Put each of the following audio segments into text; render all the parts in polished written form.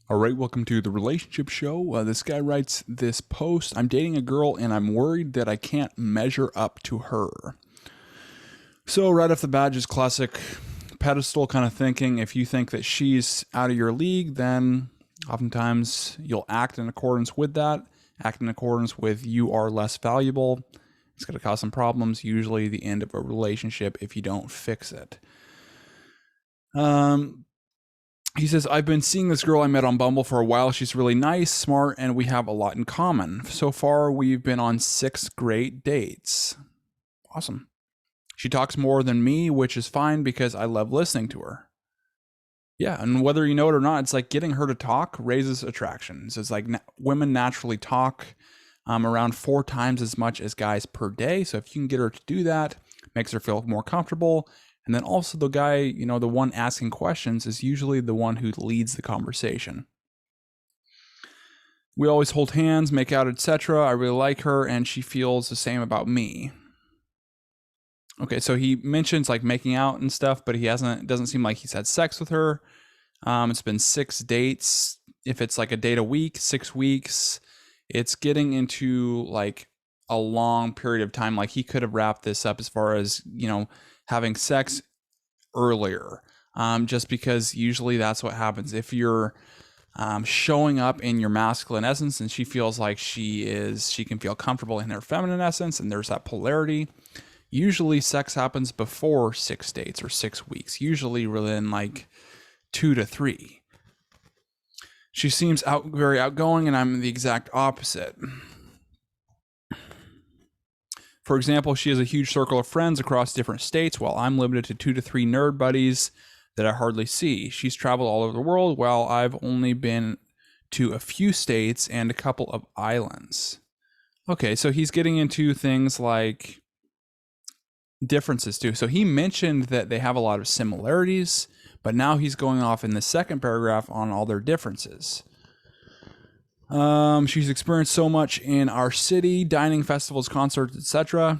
All right, welcome to the relationship show. This guy writes this post. I'm dating a girl and I'm worried that I can't measure up to her. So, right off the bat, just classic pedestal kind of thinking. If you think that she's out of your league, then oftentimes you'll act in accordance with that, act in accordance with you are less valuable. It's going to cause some problems, usually the end of a relationship if you don't fix it. He says, I've been seeing this girl I met on Bumble for a while. She's really nice, smart, and we have a lot in common. So far, we've been on 6 great dates. Awesome. She talks more than me, which is fine because I love listening to her. Yeah, and whether you know it or not, it's like getting her to talk raises attraction. So it's like women naturally talk around 4 times as much as guys per day. So if you can get her to do that, makes her feel more comfortable. And then also the guy, the one asking questions is usually the one who leads the conversation. We always hold hands, make out, etc. I really like her and she feels the same about me. Okay, so he mentions like making out and stuff, but it doesn't seem like he's had sex with her. It's been 6 dates. If it's like a date a week, 6 weeks, it's getting into like a long period of time. Like he could have wrapped this up as far as, having sex earlier, just because usually that's what happens. If you're showing up in your masculine essence and she feels like she can feel comfortable in her feminine essence and there's that polarity, usually sex happens before 6 dates or 6 weeks, usually within like 2 to 3. She seems very outgoing and I'm the exact opposite. For example, she has a huge circle of friends across different states while I'm limited to 2 to 3 nerd buddies that I hardly see. She's traveled all over the world while I've only been to a few states and a couple of islands. Okay, so he's getting into things like differences too. So he mentioned that they have a lot of similarities, but now he's going off in the second paragraph on all their differences. She's experienced so much in our city, dining, festivals, concerts, etc.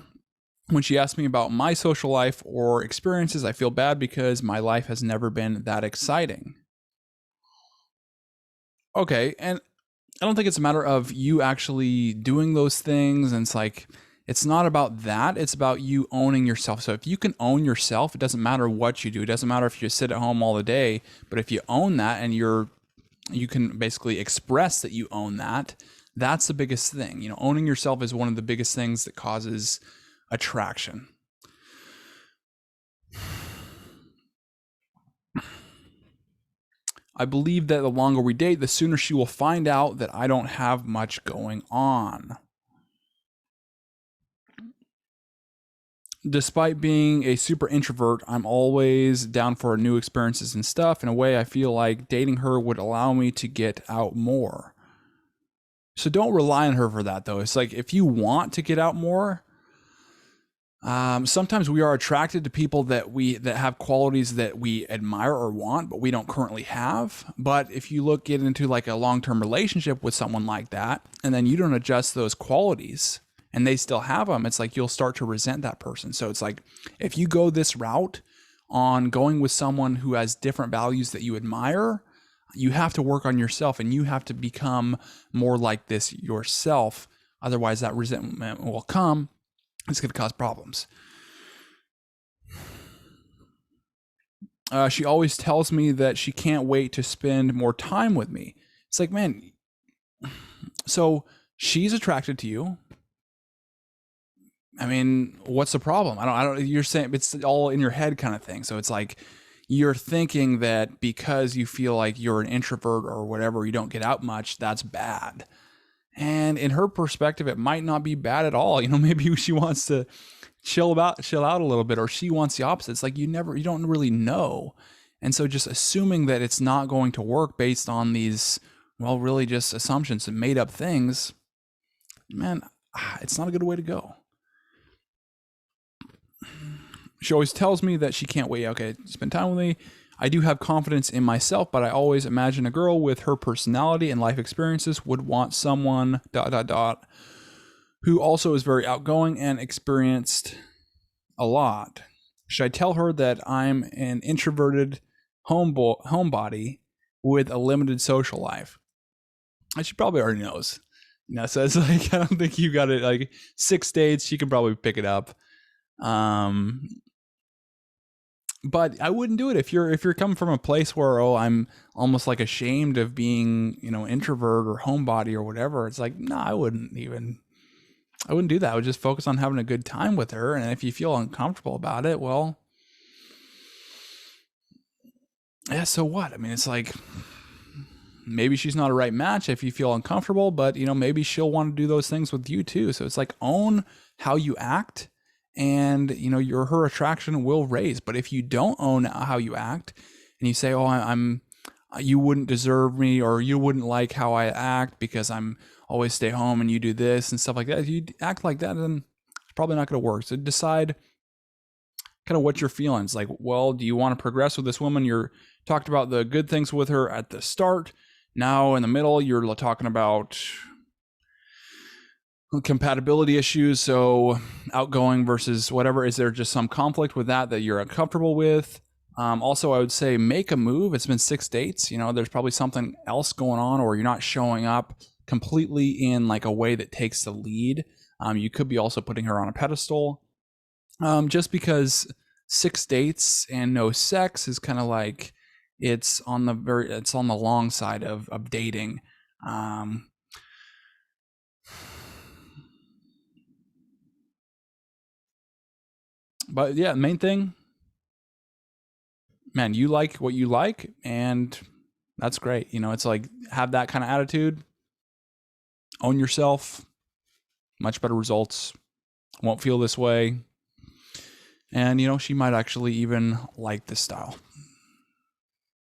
When she asks me about my social life or experiences, I feel bad because my life has never been that exciting. Okay, and I don't think it's a matter of you actually doing those things. And it's like, it's not about that. It's about you owning yourself. So if you can own yourself, it doesn't matter what you do. It doesn't matter if you sit at home all the day, but if you own that and you can basically express that you own that, that's the biggest thing. Owning yourself is one of the biggest things that causes attraction. I believe that the longer we date, the sooner she will find out that I don't have much going on. Despite being a super introvert, I'm always down for new experiences and stuff. In a way, I feel like dating her would allow me to get out more. So don't rely on her for that, though. It's like if you want to get out more, sometimes we are attracted to people that have qualities that we admire or want, but we don't currently have. But if you get into like a long-term relationship with someone like that, and then you don't adjust those qualities and they still have them, it's like you'll start to resent that person. So it's like if you go this route on going with someone who has different values that you admire, you have to work on yourself and you have to become more like this yourself. Otherwise, that resentment will come. It's going to cause problems. She always tells me that she can't wait to spend more time with me. It's like, man, so she's attracted to you. I mean, what's the problem? I don't, you're saying it's all in your head kind of thing. So it's like, you're thinking that because you feel like you're an introvert or whatever, you don't get out much, that's bad. And in her perspective, it might not be bad at all. Maybe she wants to chill out a little bit, or she wants the opposite. It's like you don't really know. And so just assuming that it's not going to work based on these, well, really just assumptions and made up things, man, it's not a good way to go. She always tells me that she can't wait, okay, to spend time with me. I do have confidence in myself, but I always imagine a girl with her personality and life experiences would want someone ... who also is very outgoing and experienced a lot. Should I tell her that I'm an introverted homebody with a limited social life. And she probably already knows. So it's like, I don't think you got it. Like 6 dates, she can probably pick it up. But I wouldn't do it if you're coming from a place where, I'm almost like ashamed of being, introvert or homebody or whatever. It's like, no, I wouldn't do that. I would just focus on having a good time with her. And if you feel uncomfortable about it, well, yeah, so what? I mean, it's like, maybe she's not a right match if you feel uncomfortable, but maybe she'll want to do those things with you too. So it's like, own how you act, and her attraction will raise. But if you don't own how you act and you say, you wouldn't deserve me, or you wouldn't like how I act because I'm always stay home and you do this and stuff like that. If you act like that, then it's probably not going to work. So decide kind of what you're feeling. It's like, well, do you want to progress with this woman? You're talked about the good things with her at the start. Now in the middle, you're talking about compatibility issues. So outgoing versus whatever. Is there just some conflict with that you're uncomfortable with? Also, I would say make a move. It's been 6 dates. There's probably something else going on, or you're not showing up completely in like a way that takes the lead. You could be also putting her on a pedestal. Just because 6 dates and no sex is kind of like, it's on the long side of dating. But yeah, main thing, man, you like what you like, and that's great. It's like, have that kind of attitude, own yourself, much better results. Won't feel this way. And she might actually even like this style.